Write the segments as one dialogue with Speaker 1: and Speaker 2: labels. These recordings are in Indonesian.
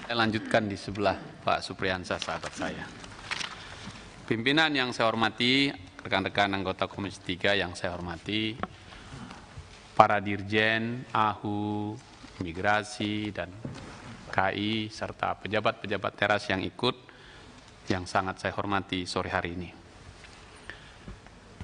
Speaker 1: Saya lanjutkan di sebelah Pak Supriyansa, sahabat saya. Pimpinan yang saya hormati, rekan-rekan anggota Komisi 3 yang saya hormati, para dirjen, AHU, imigrasi, dan KI, serta pejabat-pejabat teras yang ikut, yang sangat saya hormati sore hari ini.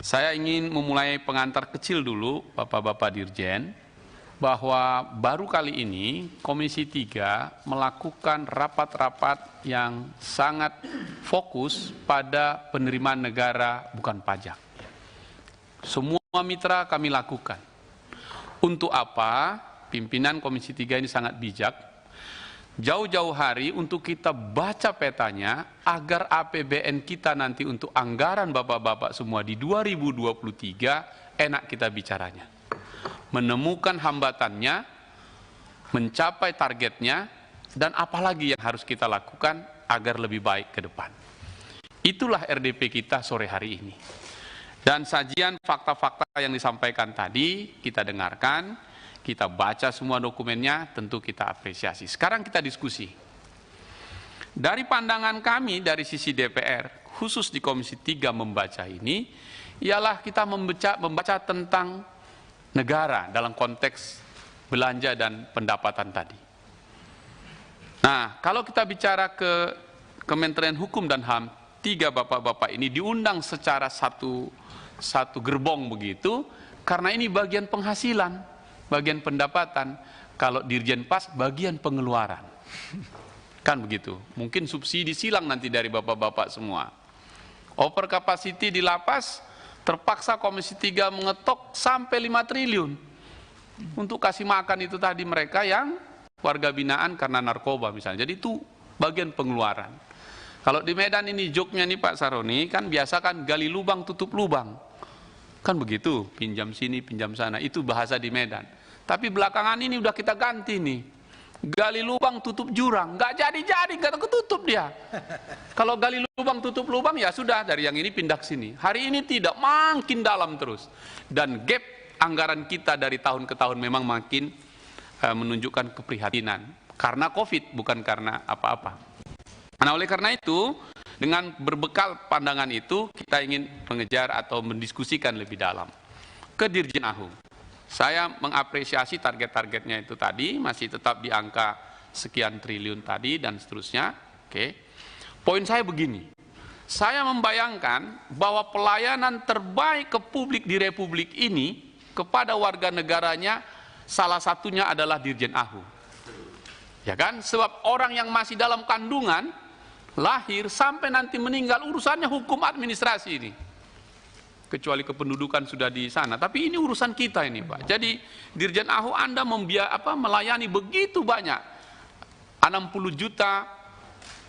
Speaker 1: Saya ingin memulai pengantar kecil dulu, Bapak-Bapak Dirjen, bahwa baru kali ini Komisi 3 melakukan rapat-rapat yang sangat fokus pada penerimaan negara bukan pajak. Semua mitra kami lakukan. Untuk apa? Pimpinan Komisi 3 ini sangat bijak. Jauh-jauh hari untuk kita baca petanya agar APBN kita nanti untuk anggaran Bapak-Bapak semua di 2023 enak kita bicaranya. Menemukan hambatannya, mencapai targetnya, dan apalagi yang harus kita lakukan agar lebih baik ke depan. Itulah RDP kita sore hari ini. Dan sajian fakta-fakta yang disampaikan tadi kita dengarkan, kita baca semua dokumennya, tentu kita apresiasi. Sekarang kita diskusi. Dari pandangan kami dari sisi DPR, khusus di Komisi 3 membaca ini, ialah kita membaca tentang negara dalam konteks belanja dan pendapatan tadi. Nah, kalau kita bicara ke Kementerian Hukum dan HAM, 3 bapak-bapak ini diundang secara satu gerbong begitu, karena ini bagian penghasilan, bagian pendapatan. Kalau Dirjen Pas, bagian pengeluaran. Kan begitu. Mungkin subsidi silang nanti dari bapak-bapak semua. Over capacity di lapas, terpaksa Komisi 3 mengetok sampai 5 triliun untuk kasih makan itu tadi mereka yang warga binaan karena narkoba misalnya. Jadi itu bagian pengeluaran. Kalau di Medan ini joknya nih Pak Saroni, kan biasa kan gali lubang tutup lubang. Kan begitu, pinjam sini pinjam sana, itu bahasa di Medan. Tapi belakangan ini udah kita ganti nih. Gali lubang tutup jurang, nggak jadi, nggak ketutup dia. Kalau gali lubang tutup lubang ya sudah, dari yang ini pindah ke sini. Hari ini tidak, makin dalam terus. Dan gap anggaran kita dari tahun ke tahun memang makin menunjukkan keprihatinan. Karena COVID, bukan karena apa-apa. Nah, oleh karena itu, dengan berbekal pandangan itu, kita ingin mengejar atau mendiskusikan lebih dalam. Ke Dirjen AHU. Saya mengapresiasi target-targetnya itu tadi, masih tetap di angka sekian triliun tadi dan seterusnya. Oke. Poin saya begini, saya membayangkan bahwa pelayanan terbaik ke publik di Republik ini kepada warga negaranya salah satunya adalah Dirjen AHU. Ya kan? Sebab orang yang masih dalam kandungan, lahir sampai nanti meninggal, urusannya hukum administrasi ini. Kecuali kependudukan sudah di sana, tapi ini urusan kita ini Pak. Jadi Dirjen AHU Anda melayani begitu banyak, 60 juta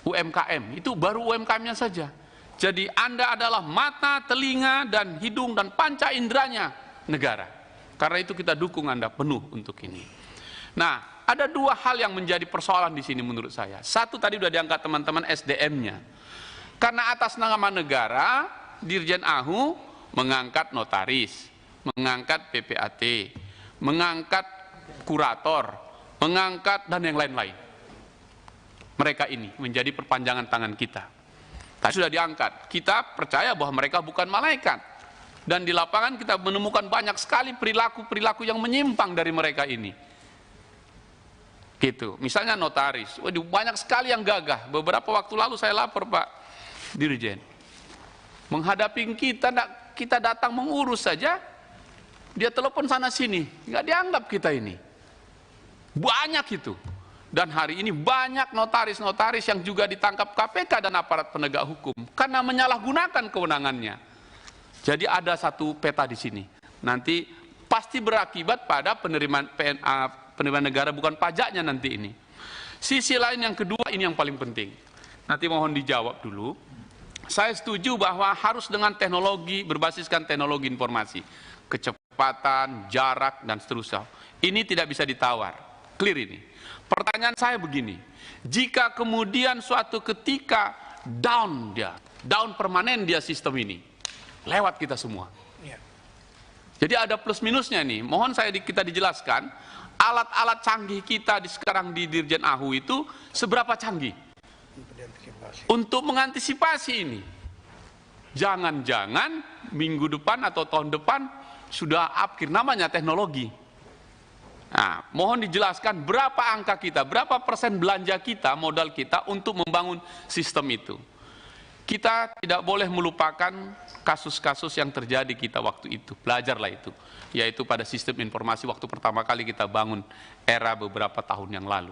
Speaker 1: UMKM, itu baru UMKM-nya saja. Jadi Anda adalah mata, telinga, dan hidung, dan panca inderanya negara. Karena itu kita dukung Anda penuh untuk ini. Nah, ada 2 hal yang menjadi persoalan di sini menurut saya. Satu tadi sudah diangkat teman-teman, SDM-nya. Karena atas nama negara, Dirjen AHU mengangkat notaris, mengangkat PPAT, mengangkat kurator, mengangkat dan yang lain-lain. Mereka ini menjadi perpanjangan tangan kita. Tapi sudah diangkat. Kita percaya bahwa mereka bukan malaikat. Dan di lapangan kita menemukan banyak sekali perilaku-perilaku yang menyimpang dari mereka ini. Gitu. Misalnya notaris. Waduh, banyak sekali yang gagah. Beberapa waktu lalu saya lapor Pak Dirjen. Menghadapi kita datang mengurus saja, dia telepon sana sini, nggak dianggap kita ini. Banyak itu. Dan hari ini banyak notaris-notaris yang juga ditangkap KPK dan aparat penegak hukum karena menyalahgunakan kewenangannya. Jadi ada satu peta di sini. Nanti pasti berakibat pada penerimaan negara bukan pajaknya nanti ini. Sisi lain yang kedua, ini yang paling penting. Nanti mohon dijawab dulu. Saya setuju bahwa harus dengan teknologi, berbasiskan teknologi informasi. Kecepatan, jarak, dan seterusnya. Ini tidak bisa ditawar. Clear ini. Pertanyaan saya begini. Jika kemudian suatu ketika down permanen dia sistem ini. Lewat kita semua. Jadi ada plus minusnya nih. Mohon kita dijelaskan. alat-alat canggih kita sekarang di Dirjen AHU itu seberapa canggih untuk mengantisipasi ini. Jangan-jangan minggu depan atau tahun depan sudah akhir, namanya teknologi. Nah, mohon dijelaskan berapa angka kita, berapa persen belanja kita, modal kita untuk membangun sistem itu. Kita tidak boleh melupakan kasus-kasus yang terjadi kita waktu itu, belajarlah itu, yaitu pada sistem informasi waktu pertama kali kita bangun era beberapa tahun yang lalu.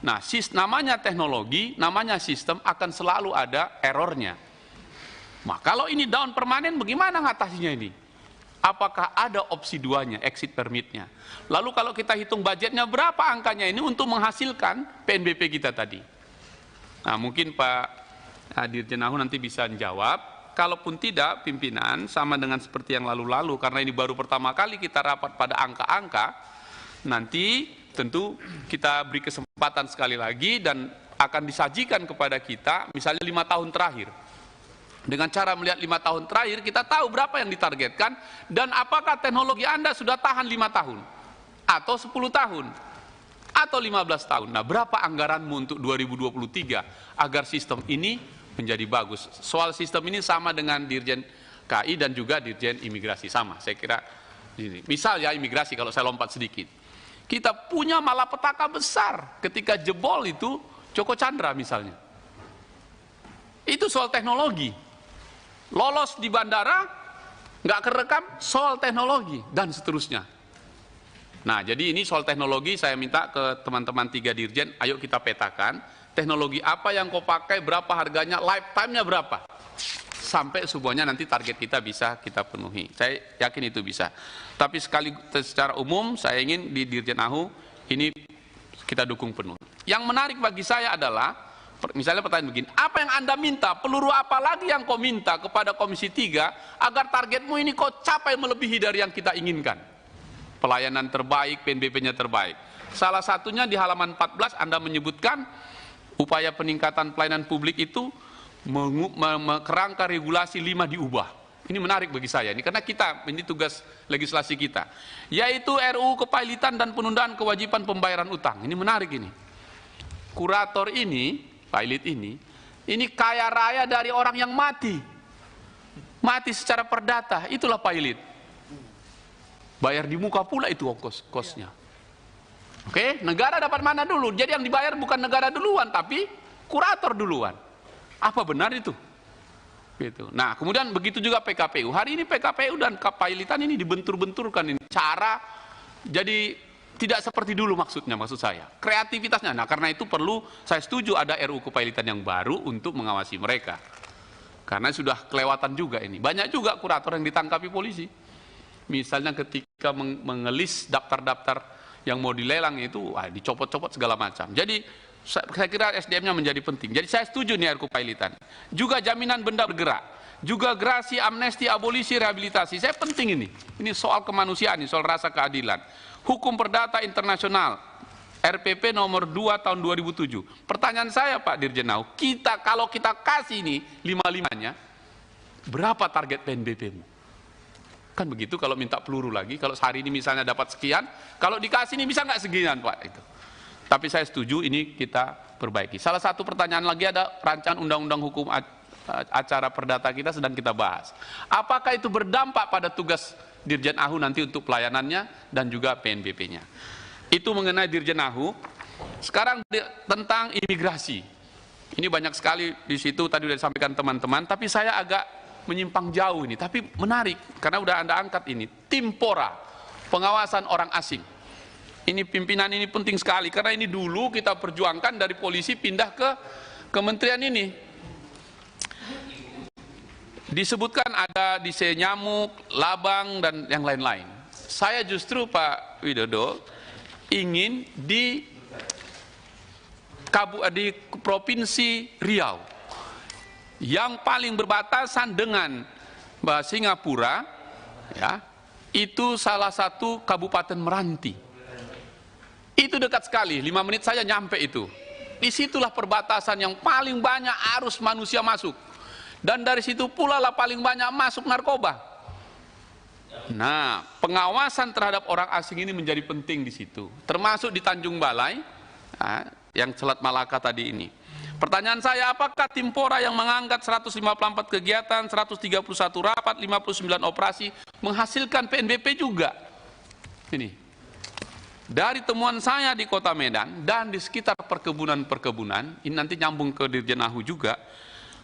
Speaker 1: Nah, namanya teknologi, namanya sistem akan selalu ada errornya. Nah, kalau ini down permanen, bagaimana ngatasinya ini? Apakah ada opsi duanya, exit permitnya? Lalu kalau kita hitung budgetnya, berapa angkanya ini untuk menghasilkan PNBP kita tadi? Nah, mungkin Pak Dirjen AHU nanti bisa menjawab. Kalaupun tidak, pimpinan sama dengan seperti yang lalu-lalu, karena ini baru pertama kali kita rapat pada angka-angka, nanti tentu kita beri kesempatan sekali lagi dan akan disajikan kepada kita, misalnya 5 tahun terakhir. Dengan cara melihat 5 tahun terakhir, kita tahu berapa yang ditargetkan, dan apakah teknologi Anda sudah tahan 5 tahun, atau 10 tahun, atau 15 tahun. Nah, berapa anggaranmu untuk 2023 agar sistem ini menjadi bagus? Soal sistem ini sama dengan Dirjen KI dan juga Dirjen Imigrasi, sama. Saya kira, misal ya imigrasi, kalau saya lompat sedikit. Kita punya malapetaka besar ketika jebol itu Joko Chandra misalnya. Itu soal teknologi. Lolos di bandara, nggak kerekam, soal teknologi, dan seterusnya. Nah, jadi ini soal teknologi, saya minta ke teman-teman 3 dirjen, ayo kita petakan, teknologi apa yang kau pakai, berapa harganya, lifetime-nya berapa. Sampai semuanya nanti target kita bisa kita penuhi. Saya yakin itu bisa. Tapi secara umum, saya ingin di Dirjen AHU, ini kita dukung penuh. Yang menarik bagi saya adalah, misalnya pertanyaan begini, apa yang Anda minta, peluru apa lagi yang kau minta kepada Komisi 3 agar targetmu ini kau capai melebihi dari yang kita inginkan? Pelayanan terbaik, PNBP-nya terbaik. Salah satunya di halaman 14 Anda menyebutkan upaya peningkatan pelayanan publik itu kerangka regulasi 5 diubah. Ini menarik bagi saya, ini karena ini tugas legislasi kita, yaitu RUU Kepailitan dan Penundaan Kewajiban Pembayaran Utang. Ini menarik ini. Kurator ini, pilot ini kaya raya dari orang yang mati secara perdata, itulah pilot. Bayar di muka pula itu kosnya. Oke, negara dapat mana dulu? Jadi yang dibayar bukan negara duluan, tapi kurator duluan. Apa benar itu? Gitu. Nah, kemudian begitu juga PKPU. Hari ini PKPU dan kepailitan ini dibentur-benturkan ini. Cara jadi tidak seperti dulu maksud saya. Kreativitasnya. Nah, karena itu perlu, saya setuju ada RUU Kepailitan yang baru untuk mengawasi mereka. Karena sudah kelewatan juga ini. Banyak juga kurator yang ditangkapi polisi. Misalnya ketika mengelis daftar-daftar yang mau dilelang itu, dicopot-copot segala macam. Jadi, saya kira SDM-nya menjadi penting. Jadi saya setuju nih RUU Kepailitan. Juga jaminan benda bergerak. Juga gerasi, amnesti, abolisi, rehabilitasi. Saya penting ini. Ini soal kemanusiaan, soal rasa keadilan. Hukum perdata internasional, RPP nomor 2 tahun 2007. Pertanyaan saya Pak Dirjen AHU, kalau kita kasih ini 5-5-nya, berapa target PNBP-mu? Kan begitu kalau minta peluru lagi, kalau sehari ini misalnya dapat sekian, kalau dikasih ini bisa nggak sekian Pak? Itu. Tapi saya setuju ini kita perbaiki. Salah satu pertanyaan lagi ada rancangan undang-undang hukum acara perdata kita sedang kita bahas. Apakah itu berdampak pada tugas Dirjen AHU nanti untuk pelayanannya dan juga PNBP-nya? Itu mengenai Dirjen AHU. Sekarang tentang imigrasi. Ini banyak sekali di situ tadi sudah disampaikan teman-teman, tapi saya agak menyimpang jauh ini. Tapi menarik karena udah Anda angkat ini. Timpora, pengawasan orang asing. Ini pimpinan ini penting sekali karena ini dulu kita perjuangkan dari polisi pindah ke kementerian ini. Disebutkan ada di nyamuk, labang dan yang lain-lain. Saya justru Pak Widodo ingin di Provinsi Riau yang paling berbatasan dengan Singapura, ya, itu salah satu Kabupaten Meranti. Itu dekat sekali, 5 menit saja nyampe itu. Disitulah perbatasan yang paling banyak arus manusia masuk. Dan dari situ pula lah paling banyak masuk narkoba. Nah, pengawasan terhadap orang asing ini menjadi penting di situ, termasuk di Tanjung Balai, yang Selat Malaka tadi ini. Pertanyaan saya, apakah Timpora yang mengangkat 154 kegiatan, 131 rapat, 59 operasi, menghasilkan PNBP juga? Ini, dari temuan saya di Kota Medan dan di sekitar perkebunan-perkebunan, ini nanti nyambung ke Dirjen Ahu juga,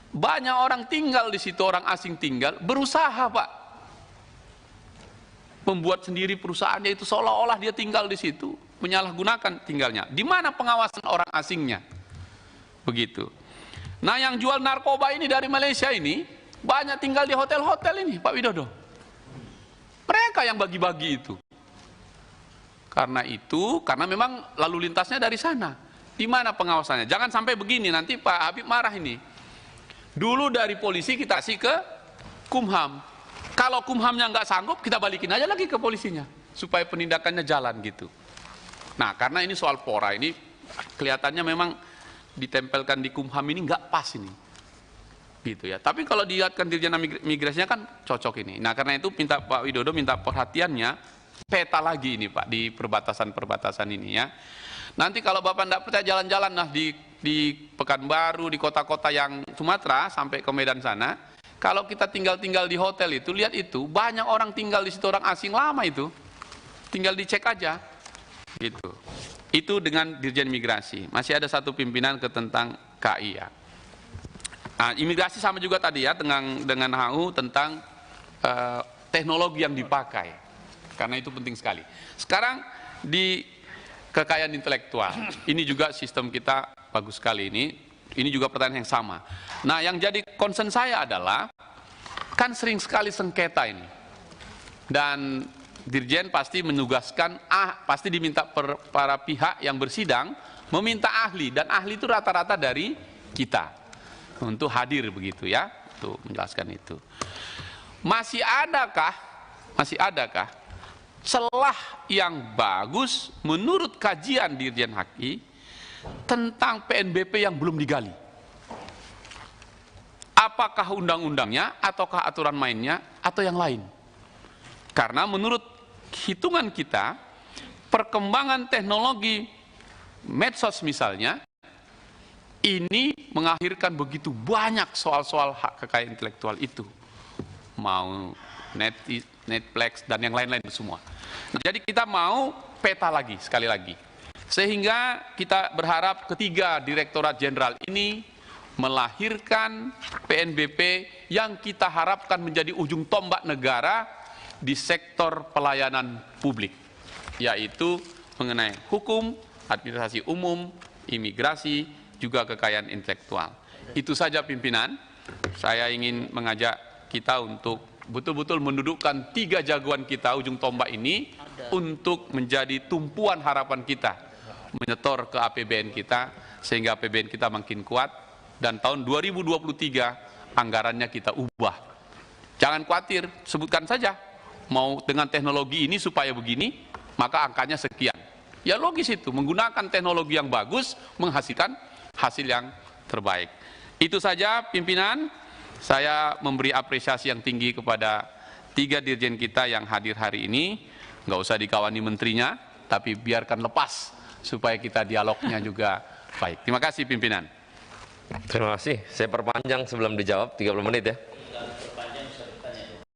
Speaker 1: banyak orang tinggal di situ, orang asing tinggal, berusaha Pak, membuat sendiri perusahaannya itu seolah-olah dia tinggal di situ, menyalahgunakan tinggalnya. Di mana pengawasan orang asingnya? Begitu. Nah, yang jual narkoba ini dari Malaysia ini banyak tinggal di hotel-hotel ini, Pak Widodo. Mereka yang bagi-bagi itu. Karena memang lalu lintasnya dari sana. Di mana pengawasannya? Jangan sampai begini, nanti Pak Habib marah ini. Dulu dari polisi kita kasih ke Kumham. Kalau Kumhamnya nggak sanggup, kita balikin aja lagi ke polisinya supaya penindakannya jalan gitu. Nah, karena ini soal pora ini kelihatannya memang ditempelkan di Kumham ini nggak pas ini, gitu ya. Tapi kalau dilihatkan Dirjen Migrasinya kan cocok ini. Nah, karena itu Pak Widodo minta perhatiannya, peta lagi ini Pak di perbatasan-perbatasan ini ya. Nanti kalau Bapak nggak percaya jalan-jalan nah di Pekanbaru, di kota-kota yang Sumatera sampai ke Medan sana. Kalau kita tinggal di hotel itu, lihat itu banyak orang tinggal di situ, orang asing lama itu, tinggal dicek aja, gitu. Itu dengan Dirjen Migrasi. Masih ada satu pimpinan tentang KI ya. Nah, imigrasi sama juga tadi ya dengan HU tentang teknologi yang dipakai. Karena itu penting sekali. Sekarang di kekayaan intelektual. Ini juga sistem kita bagus sekali ini. Ini juga pertanyaan yang sama. Nah, yang jadi concern saya adalah kan sering sekali sengketa ini. Dan Dirjen pasti menugaskan, pasti diminta para pihak yang bersidang meminta ahli, dan ahli itu rata-rata dari kita untuk hadir begitu ya, untuk menjelaskan itu. Masih adakah celah yang bagus menurut kajian Dirjen Haki tentang PNBP yang belum digali? Apakah undang-undangnya, ataukah aturan mainnya, atau yang lain? Karena menurut hitungan kita, perkembangan teknologi medsos misalnya, ini mengakhirkan begitu banyak soal-soal hak kekayaan intelektual itu. Mau Netflix dan yang lain-lain semua. Jadi kita mau peta lagi, sekali lagi. Sehingga kita berharap ketiga Direktorat Jenderal ini melahirkan PNBP yang kita harapkan menjadi ujung tombak negara di sektor pelayanan publik, yaitu mengenai hukum, administrasi umum, imigrasi, juga kekayaan intelektual. Itu saja pimpinan, saya ingin mengajak kita untuk betul-betul mendudukkan tiga jagoan kita ujung tombak ini untuk menjadi tumpuan harapan kita, menyetor ke APBN kita, sehingga APBN kita makin kuat, dan tahun 2023 anggarannya kita ubah. Jangan khawatir, sebutkan saja, mau dengan teknologi ini supaya begini, maka angkanya sekian. Ya logis itu, menggunakan teknologi yang bagus, menghasilkan hasil yang terbaik. Itu saja pimpinan, saya memberi apresiasi yang tinggi kepada tiga dirjen kita yang hadir hari ini. Nggak usah dikawani menterinya, tapi biarkan lepas, supaya kita dialognya juga baik. Terima kasih pimpinan.
Speaker 2: Terima kasih, saya perpanjang sebelum dijawab 30 menit ya.